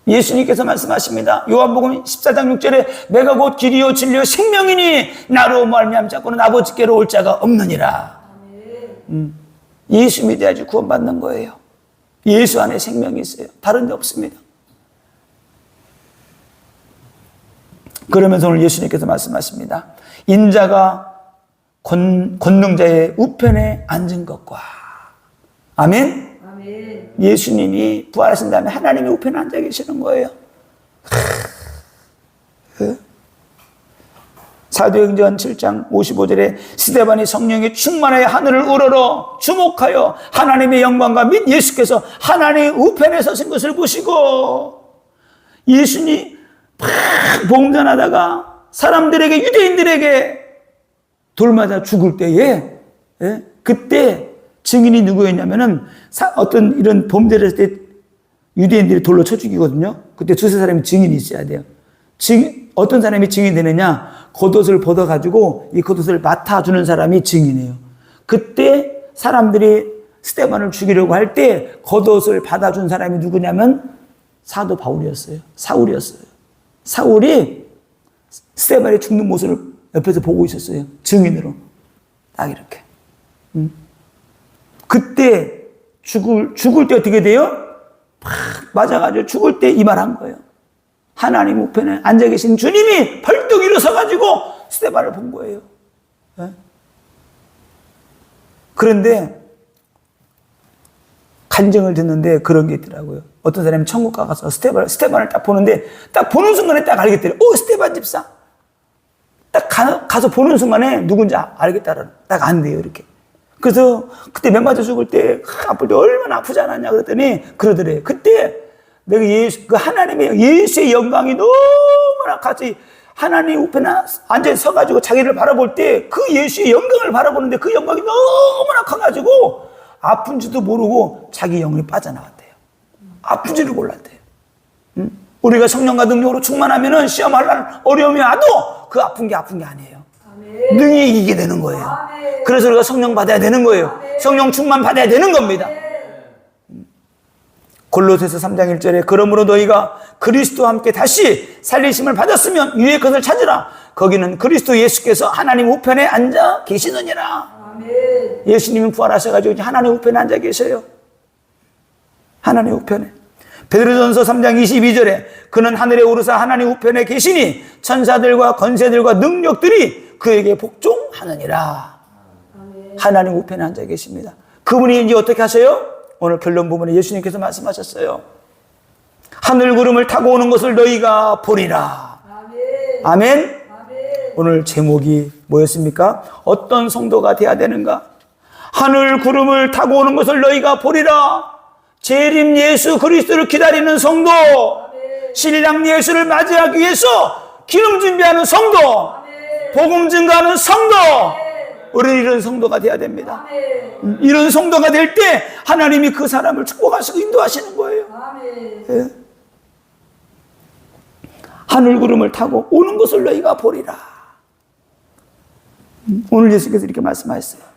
예수님께서 말씀하십니다. 요한복음 14장 6절에 내가 곧 길이요 진리요 생명이니 나로 말미암지 않고는 아버지께로 올 자가 없느니라. 예수 믿어야지 구원받는 거예요. 예수 안에 생명이 있어요. 다른 데 없습니다. 그러면서 오늘 예수님께서 말씀하십니다. 인자가 권능자의 우편에 앉은 것과 아멘? 아멘. 예수님이 부활하신 다음에 하나님의 우편에 앉아 계시는 거예요. 사도행전 7장 55절에 스데반이 성령에 충만하여 하늘을 우러러 주목하여 하나님의 영광과 및 예수께서 하나님의 우편에 서신 것을 보시고 예수님 막 복음 전하다가 사람들에게, 유대인들에게 돌 맞아 죽을 때에 그때 증인이 누구였냐면은 어떤 이런 범죄를 했을 때 유대인들이 돌로 쳐 죽이거든요. 그때 두세 사람이 증인이 있어야 돼요. 어떤 사람이 증인이 되느냐? 겉옷을 벗어가지고 이 겉옷을 맡아주는 사람이 증인이에요. 그때 사람들이 스데반을 죽이려고 할 때 겉옷을 받아준 사람이 누구냐면 사도 바울이었어요. 사울이었어요. 사울이 스데반이 죽는 모습을 옆에서 보고 있었어요. 증인으로. 딱 이렇게. 그때 죽을 때 어떻게 돼요? 팍 맞아가지고 죽을 때 이 말 한 거예요. 하나님 우편에 앉아 계신 주님이 벌떡 일어서가지고 스데반을 본 거예요. 예? 그런데 간증을 듣는데 그런 게 있더라고요. 어떤 사람이 천국 가서 스데반을 딱 보는데 딱 보는 순간에 딱 알겠대요. 스데반 집사. 딱 가서 보는 순간에 누군지 알겠다라는, 딱 안돼요, 이렇게. 그래서 그때 맨 맞아 죽을 때 아플 때 얼마나 아프지 않았냐 그랬더니 그러더래요. 그때 내가 그 하나님의 예수의 영광이 너무나 같이 하나님 우편에 앉아 서가지고 자기를 바라볼 때 그 예수의 영광을 바라보는데 그 영광이 너무나 커가지고 아픈지도 모르고 자기 영혼이 빠져나갔대요. 아픈지를 몰랐대요. 응? 우리가 성령과 능력으로 충만하면은 시험할 날 어려움이 와도 그 아픈 게 아니에요. 아멘. 능히 이기게 되는 거예요. 아멘. 그래서 우리가 성령 받아야 되는 거예요. 아멘. 성령 충만 받아야 되는 겁니다. 골로새서 3장 1절에 그러므로 너희가 그리스도와 함께 다시 살리심을 받았으면 위의 것을 찾으라. 거기는 그리스도 예수께서 하나님 우편에 앉아 계시느니라. 아멘. 예수님이 부활하셔가지고 하나님 우편에 앉아 계셔요. 하나님 우편에. 베드로전서 3장 22절에 그는 하늘에 오르사 하나님 우편에 계시니 천사들과 권세들과 능력들이 그에게 복종하느니라. 아멘. 하나님 우편에 앉아 계십니다. 그분이 이제 어떻게 하세요? 오늘 결론 부분에 예수님께서 말씀하셨어요. 하늘 구름을 타고 오는 것을 너희가 보리라. 아멘. 아멘. 아멘. 오늘 제목이 뭐였습니까? 어떤 성도가 돼야 되는가? 하늘 구름을 타고 오는 것을 너희가 보리라. 재림 예수 그리스도를 기다리는 성도, 아멘. 신랑 예수를 맞이하기 위해서 기름 준비하는 성도, 아멘. 복음 증거하는 성도, 우리 이런 성도가 돼야 됩니다. 아멘. 이런 성도가 될 때 하나님이 그 사람을 축복하시고 인도하시는 거예요. 예. 하늘 구름을 타고 오는 것을 너희가 보리라. 오늘 예수께서 이렇게 말씀하셨어요.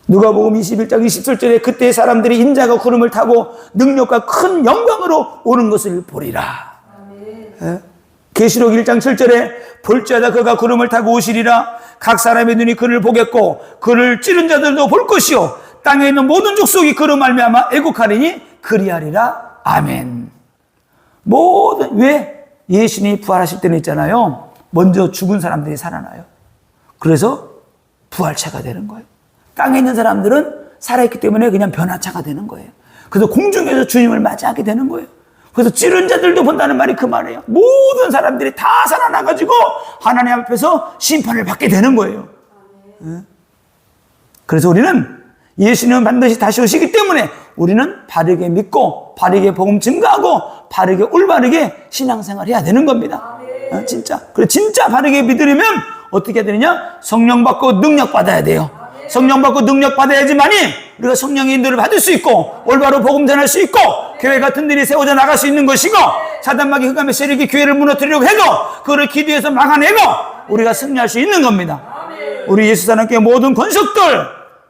누가복음 21장 27절에 그때 사람들이 인자가 구름을 타고 능력과 큰 영광으로 오는 것을 보리라. 예. 계시록 1장 7절에 볼지어다 그가 구름을 타고 오시리라. 각 사람의 눈이 그를 보겠고 그를 찌른 자들도 볼 것이요 땅에 있는 모든 족속이 그로 말미암아 애국하리니 그리하리라. 아멘. 왜 예수님이 부활하실 때는 있잖아요. 먼저 죽은 사람들이 살아나요. 그래서 부활체가 되는 거예요. 땅에 있는 사람들은 살아있기 때문에 그냥 변화체가 되는 거예요. 그래서 공중에서 주님을 맞이하게 되는 거예요. 그래서 찌른 자들도 본다는 말이 그 말이에요. 모든 사람들이 다 살아나가지고 하나님 앞에서 심판을 받게 되는 거예요. 그래서 우리는 예수님은 반드시 다시 오시기 때문에 우리는 바르게 믿고 바르게 복음 증거하고 바르게 올바르게 신앙생활 해야 되는 겁니다. 진짜. 그래서 진짜 바르게 믿으려면 어떻게 해야 되느냐? 성령 받고 능력 받아야 돼요. 성령 받고 능력 받아야지만이 우리가 성령의 인도를 받을 수 있고 올바로 복음 전할 수 있고 교회 같은 일이 세워져 나갈 수 있는 것이고 사단마귀 흑암의 세력이 교회를 무너뜨리려고 해도 그거를 기도해서 막아내고 우리가 승리할 수 있는 겁니다. 우리 예수 사람께 모든 권속들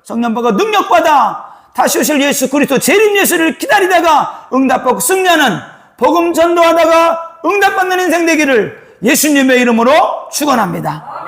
성령 받고 능력 받아 다시 오실 예수 그리스도 재림 예수를 기다리다가 응답받고 승리하는 복음 전도하다가 응답받는 인생 되기를 예수님의 이름으로 축원합니다.